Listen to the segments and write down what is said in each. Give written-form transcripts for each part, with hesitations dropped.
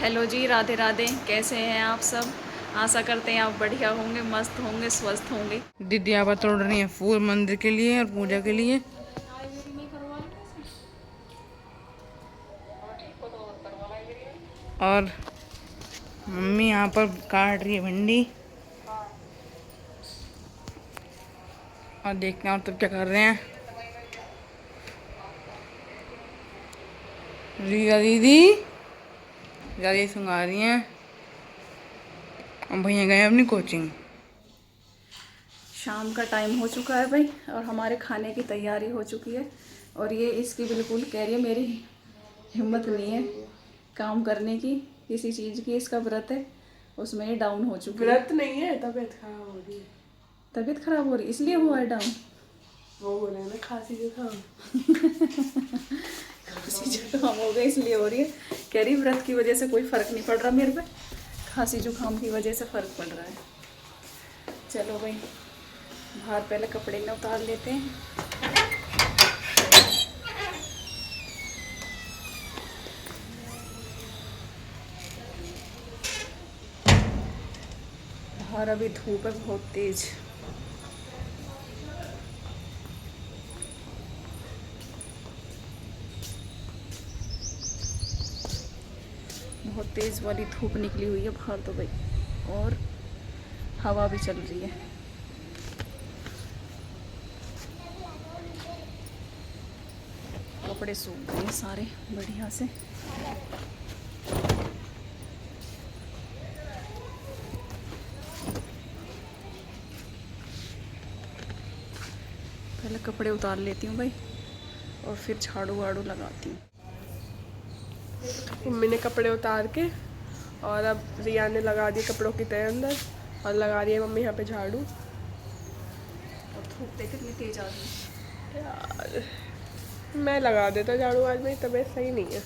Hello जी, राधे राधे। कैसे हैं आप सब? आशा करते हैं आप बढ़िया होंगे, मस्त होंगे, स्वस्थ होंगे। दीदी यहाँ पर तोड़ रही है फूल मंदिर के लिए और पूजा के लिए। और मम्मी यहाँ पर काट रही है भिंडी। और देखते हैं और तब क्या कर रहे हैं। रीता दीदी ज़्यादा सुंगा रही हैं। और भैया गए अपनी कोचिंग। शाम का टाइम हो चुका है भाई, और हमारे खाने की तैयारी हो चुकी है। और ये इसकी बिल्कुल कह रही है, मेरी हिम्मत नहीं है काम करने की, किसी चीज़ की। इसका व्रत है, उसमें ये डाउन हो चुकी है। व्रत नहीं है, तबीयत खराब हो रही है। तबीयत खराब हो रही इसलिए हुआ है डाउन। वो हो रहा है ना खांसी जुकाम। खांसी जुकाम हो गया इसलिए हो रही है। कह रही व्रत की वजह से कोई फ़र्क नहीं पड़ रहा मेरे पे, खांसी जुकाम की वजह से फ़र्क पड़ रहा है। चलो भाई, बाहर पहले कपड़े में उतार लेते हैं। बाहर अभी धूप है बहुत तेज। बहुत तेज वाली धूप निकली हुई है बाहर तो भाई, और हवा भी चल रही है। कपड़े सूख गए सारे बढ़िया से। पहले कपड़े उतार लेती हूँ भाई, और फिर झाड़ू वाड़ू लगाती हूँ। मम्मी ने कपड़े उतार के और अब रिया ने लगा दिए कपड़ों की तय अंदर, और लगा रही है मम्मी यहाँ पे झाड़ू। और धूप देख कितनी तेज आ रही है। यार मैं लगा देता झाड़ू, आज मेरी तबीयत सही नहीं है।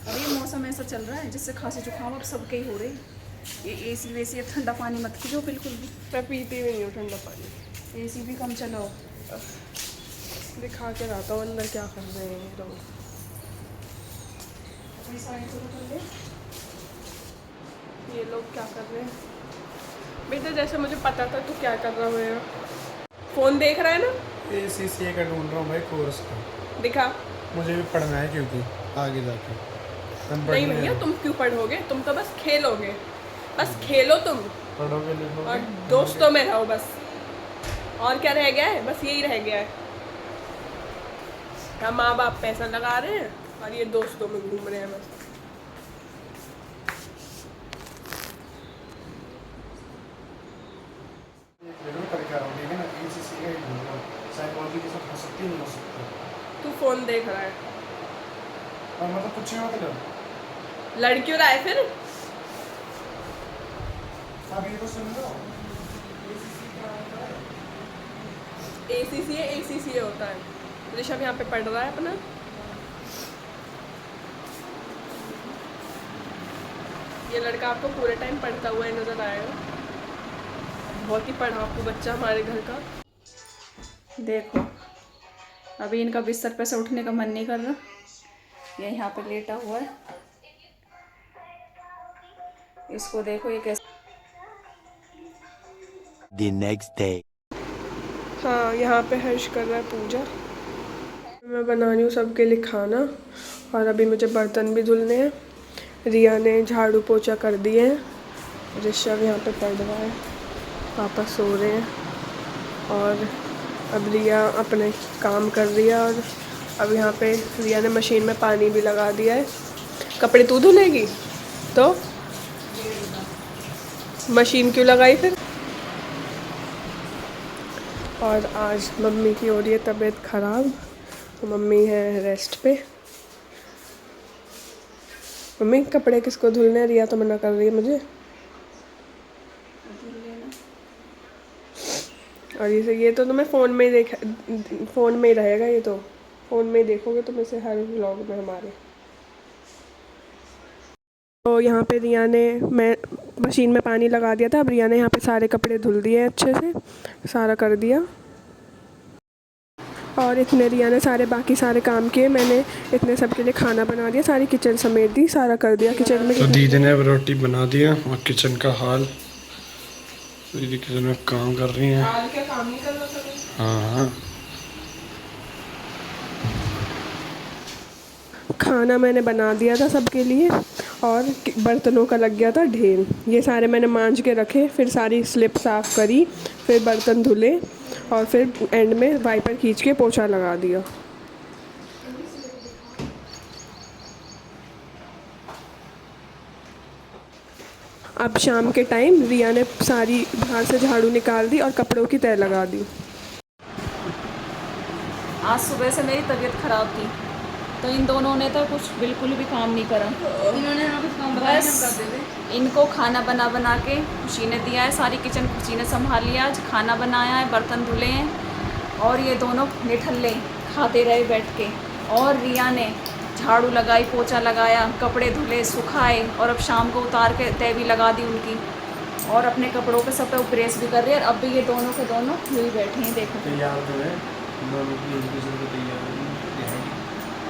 और ये मौसम ऐसा चल रहा है जिससे खांसी जुकाम अब सबके ही हो रही है। ये एसी वेसी, अब ठंडा पानी मत पीजो बिल्कुल भी। मैं पीती भी नहीं हूँ ठंडा पानी। एसी भी कम चलाओ। दिखा के रहता हूँ अंदर क्या कर रहे हैं ये लोग। अपनी साइड शुरू कर ले। ये लोग क्या कर रहे हैं बेटा? जैसे मुझे पता था तू क्या कर रहा है। फोन देख रहा है ना? ACCA का ढूंढ रहा हूँ भाई, कोर्स का। दिखा। मुझे भी पढ़ना है क्योंकि आगे जाके नहीं भैया, तुम क्यों पढ़ोगे? तुम तो बस खेलोगे। बस खेलो तुम, पढ़ोगे लिखोगे और दोस्तों में रहो बस। और क्या रह गया है? बस यही रह गया है। क्या माँ बाप पैसा लगा रहे हैं और ये दोस्तों में घूम रहे हैं बस। करके आ रहा हूँ, ठीक है ना। ACCA का ही ढूंढ रहा हूँ, साइकोलॉजी के साथ हो सकती नहीं हो सकती। तू फोन देख रहा है? और मतलब कुछ नहीं मतलब लड़ क्यों रहा है फिर? आप ये तो सुन लो। ACCA होता है। ऋषभ यहाँ पे पढ़ रहा है अपना। ये लड़का आपको पूरे टाइम पढ़ता हुआ नजर आएगा। बहुत ही पढ़ाकू बच्चा हमारे घर का। देखो, अभी इनका बिस्तर पे से उठने का मन नहीं कर रहा। ये यहाँ पे लेटा हुआ है। इसको देखो ये कैसे। The next day. हाँ, यहाँ पे हर्ष कर रहा है पूजा। मैं बना रही हूँ सबके लिए खाना, और अभी मुझे बर्तन भी धुलने हैं। रिया ने झाड़ू पोछा कर दिए हैं। ऋषभ यहाँ पे पढ़ रहा है, पापा सो रहे हैं, और अब रिया अपने काम कर रही है। और अब यहाँ पे रिया ने मशीन में पानी भी लगा दिया है। कपड़े तू धुलेगी तो मशीन क्यों लगाई फिर? और आज मम्मी की हो रही है तबीयत ख़राब, तो मम्मी है रेस्ट पे। मम्मी कपड़े किसको धुलने हैं? रिया तो मना कर रही है मुझे। और ये तो तुम्हें फ़ोन में ही फ़ोन में ही रहेगा। ये तो फ़ोन में ही देखोगे तुम इसे हर व्लॉग में हमारे। तो यहाँ पे रिया ने, मैं मशीन में पानी लगा दिया था, अब रिया ने यहाँ पे सारे कपड़े धुल दिए अच्छे से, सारा कर दिया। और इतने रिया ने सारे बाकी सारे काम किए, मैंने इतने सबके लिए खाना बना दिया, सारी किचन समेट दी, सारा कर दिया किचन में। तो दीदी ने अब रोटी बना दिया और किचन का हाल, दीदी किचन में काम कर रही हैं। हाल क्या, काम नहीं कर रहा था? हाँ, खाना मैंने बना दिया था सबके लिए और बर्तनों का लग गया था ढेर। ये सारे मैंने मांज के रखे, फिर सारी स्लिप साफ़ करी, फिर बर्तन धुले और फिर एंड में वाइपर खींच के पोछा लगा दिया। अब शाम के टाइम रिया ने सारी बाहर से झाड़ू निकाल दी और कपड़ों की तह लगा दी। आज सुबह से मेरी तबीयत ख़राब थी, तो इन दोनों ने तो कुछ बिल्कुल भी काम नहीं करा। इन्होंने हमें कुछ काम बताया, हम कर बस देते। इनको खाना बना बना के खुशी ने दिया है, सारी किचन खुशी ने संभाल लिया। आज खाना बनाया है, बर्तन धुले हैं और ये दोनों निठल्ले खाते रहे बैठ के। और रिया ने झाड़ू लगाई, पोछा लगाया, कपड़े धुले, सुखाए और अब शाम को उतार के तय भी लगा दी उनकी, और अपने कपड़ों पे सब पे प्रेस भी कर रही है। और अब भी ये दोनों के दोनों यूँ बैठे हैं, देखो। तैयार जो है दोनों की एजुकेशन को तैयार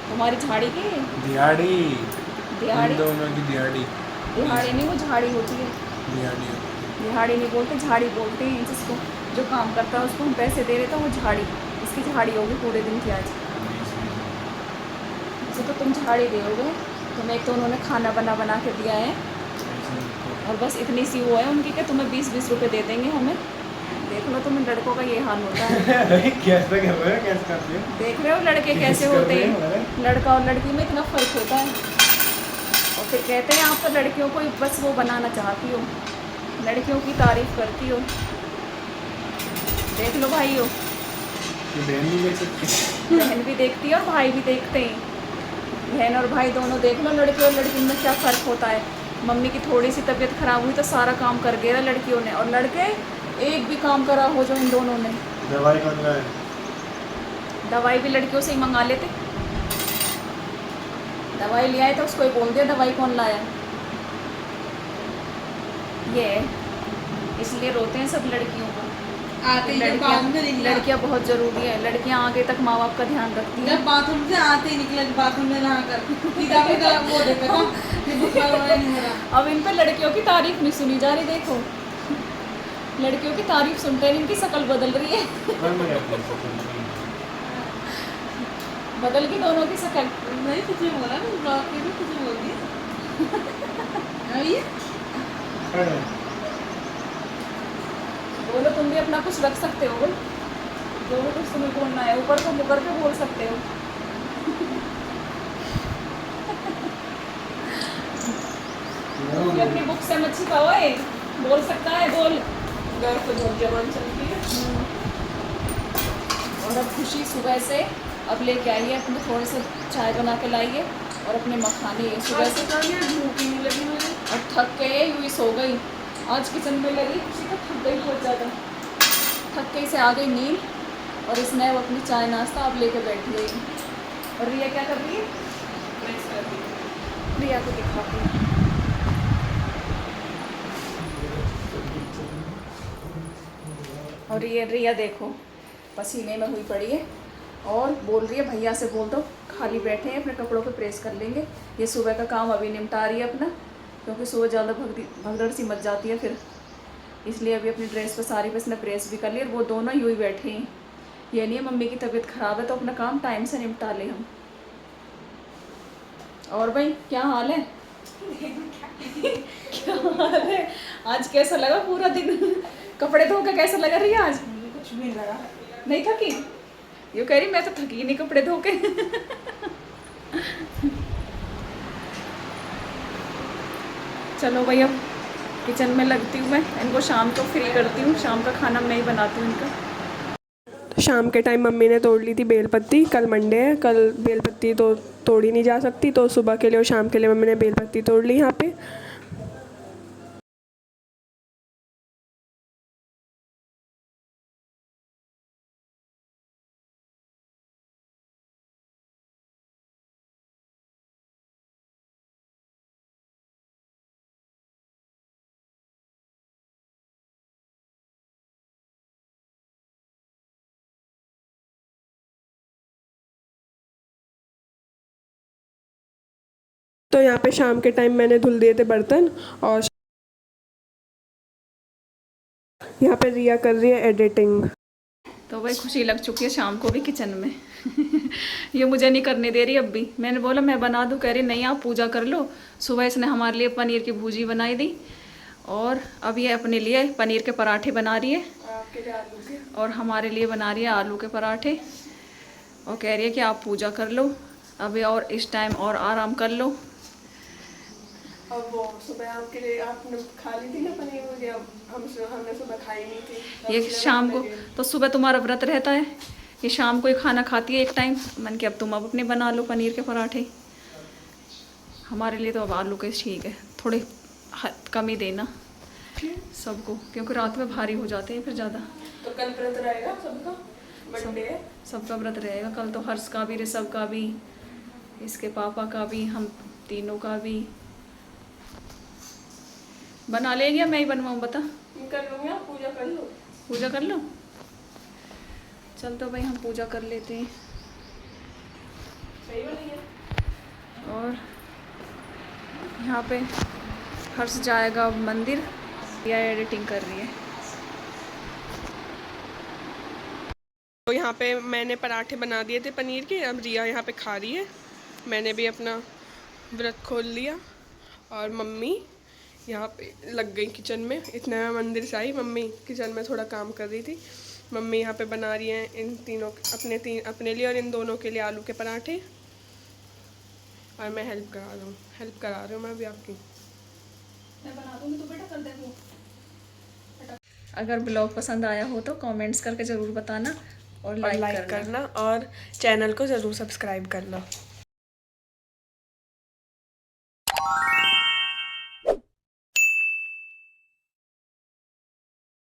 तुम्हारी झाड़ी की दिहाड़ी, दिहाड़ी, दोनों की दिहाड़ी, दिहाड़ी नहीं, वो झाड़ी होती है। दिहाड़ी। दिहाड़ी नहीं बोलते, झाड़ी बोलते हैं जिसको, जो काम करता है उसको हम पैसे दे रहे थे, वो झाड़ी। इसकी झाड़ी होगी पूरे दिन की आज। तो तुम झाड़ी दोगे, तुम्हें एक तो उन्होंने खाना बना बना के दिया है और बस इतनी सी वो है उनकी कि तुम्हें 20-20 रुपए दे देंगे हमें। देख लो तुम लड़कों का ये हाल होता है। कैसे कर रहे हो, कैसे करते हो? देख रहे हो लड़के कैसे होते हैं, लड़का और लड़की में इतना फ़र्क होता है। और फिर कहते हैं आप तो लड़कियों को बस वो बनाना चाहती हो, लड़कियों की तारीफ़ करती हो। देख लो भाई हो, बहन नहीं देख सकती? बहन भी देखती है और भाई भी देखते हैं। बहन और भाई दोनों देख लो, लड़के और लड़की में क्या फ़र्क होता है। मम्मी की थोड़ी सी तबीयत ख़राब हुई तो सारा काम कर गया लड़कियों ने, और लड़के एक भी काम करा हो जो इन दोनों ने। दवाई कौन लाए? दवाई भी लड़कियों से ही मंगा लेते। दवाई ले आए तो उसको ही बोल दिया दवाई कौन लाया। ये इसलिए रोते हैं सब लड़कियों को। आते ही जब बाथरूम से निकला, लड़कियाँ बहुत ज़रूरी है, लड़कियाँ आगे तक माँ बाप का ध्यान रखती हैं। जब बाथरूम से आते ही निकला, बाथरूम में नहा कर सीधा पे गला वो देखा था कि दूसरा वाला नहीं हो रहा। अब इन पे लड़कियों की तारीफ नहीं सुनी जा रही, देखो लड़कियों की तारीफ सुनते हैं इनकी शक्ल बदल रही है। बदल की दोनों की शक्ल। नहीं कुछ नहीं बोला, मैं ब्लॉग के भी कुछ बोल दिया। ये बोलो, तुम भी अपना कुछ रख सकते हो, जो कुछ तुम्हें बोलना है ऊपर को मुकर के बोल सकते हो। तुम भी अपनी बुक से मत छिपाओ, बोल सकता है बोल। घर तो बहुत जवान चलती है। और अब खुशी सुबह से अब लेके आई है अपने, थोड़े से चाय बना के लाई है और अपने मखाने सुबह से, भूख ही नहीं लगी मुझे और थक के यूँ ही सो गई। आज किचन में लगी खुशी तो थक गई बहुत ज़्यादा, थक के इसे आ गई नींद, और इसने वो अपनी चाय नाश्ता अब लेके बैठी गई। और रिया क्या कर रही है? प्रेस कर दी। रिया को दिखाती है। और ये रिया देखो पसीने में हुई पड़ी है और बोल रही है भैया से बोल दो खाली बैठे हैं, अपने कपड़ों पे प्रेस कर लेंगे। ये सुबह का काम अभी निपटा रही है अपना, क्योंकि सुबह ज़्यादा भगदड़ सी मच जाती है फिर, इसलिए अभी अपनी ड्रेस पे सारी पे इसने प्रेस भी कर ली। और वो दोनों यूँ ही बैठे हैं। ये नहीं है मम्मी की तबीयत ख़राब है तो अपना काम टाइम से निपटा ले हम। और भाई क्या हाल है? क्या हाल है? आज कैसा लगा पूरा दिन? कपड़े धो के कैसा लगा रही है आज? कुछ भी नहीं लगा। नहीं थकी? ये कह रही मैं तो थकी नहीं कपड़े धो के। चलो भाई अब किचन में लगती हूँ मैं, इनको शाम को फ्री करती हूँ, शाम का खाना मैं ही बनाती हूँ इनका। शाम के टाइम मम्मी ने तोड़ ली थी बेलपत्ती, कल मंडे है, कल बेलपत्ती तो तोड़ी नहीं जा सकती, तो सुबह के लिए और शाम के लिए मम्मी ने बेलपत्ती तोड़ ली यहाँ पे। तो यहाँ पे शाम के टाइम मैंने धुल दिए थे बर्तन, और यहाँ पे रिया कर रही है एडिटिंग। तो भाई खुशी लग चुकी है शाम को भी किचन में। ये मुझे नहीं करने दे रही अब भी। मैंने बोला मैं बना दूँ, कह रही नहीं आप पूजा कर लो। सुबह इसने हमारे लिए पनीर की भुजी बनाई दी, और अब ये अपने लिए पनीर के पराठे बना रही है, और हमारे लिए बना रही है आलू के पराठे, और कह रही है कि आप पूजा कर लो अभी, और इस टाइम और आराम कर लो। अब वो सुबह आपके लिए आपने खा ली थी ना पनीर मुझे, अब हमने सुबह खाई नहीं थी। ये शाम को, तो सुबह तुम्हारा व्रत रहता है, ये शाम को ही खाना खाती है एक टाइम। मन के अब तुम अब अपने बना लो पनीर के पराठे। हमारे लिए तो अब आलू के ठीक है, थोड़े कम ही देना सबको, क्योंकि रात में भारी हो जाते हैं फिर ज़्यादा। तो कल व्रत रहेगा सबका, मंडे है। सबका व्रत रहेगा कल तो, हर्ष का भी, ऋषभ का भी, इसके पापा का भी, हम तीनों का भी। बना लेंगे या मैं ही बनवाऊँ बता? कर लूँगी, आप पूजा कर लो। पूजा कर लो, चल तो भाई हम पूजा कर लेते हैं। सही वाली है। और यहाँ पे हर्ष जाएगा मंदिर, या एडिटिंग कर रही है। तो यहाँ पे मैंने पराठे बना दिए थे पनीर के, अब रिया यहाँ पे खा रही है। मैंने भी अपना व्रत खोल लिया, और मम्मी यहाँ पे लग गई किचन में। इतने में मंदिर से आई, मम्मी किचन में थोड़ा काम कर रही थी। मम्मी यहाँ पे बना रही हैं इन तीनों अपने लिए और इन दोनों के लिए आलू के पराठे, और मैं हेल्प करा रही हूँ मैं भी आपकी। मैं बना दूँगी तो बेटा कर दे वो। अगर ब्लॉग पसंद आया हो तो कमेंट्स करके ज़रूर बताना, और लाइक करना, और चैनल को ज़रूर सब्सक्राइब करना।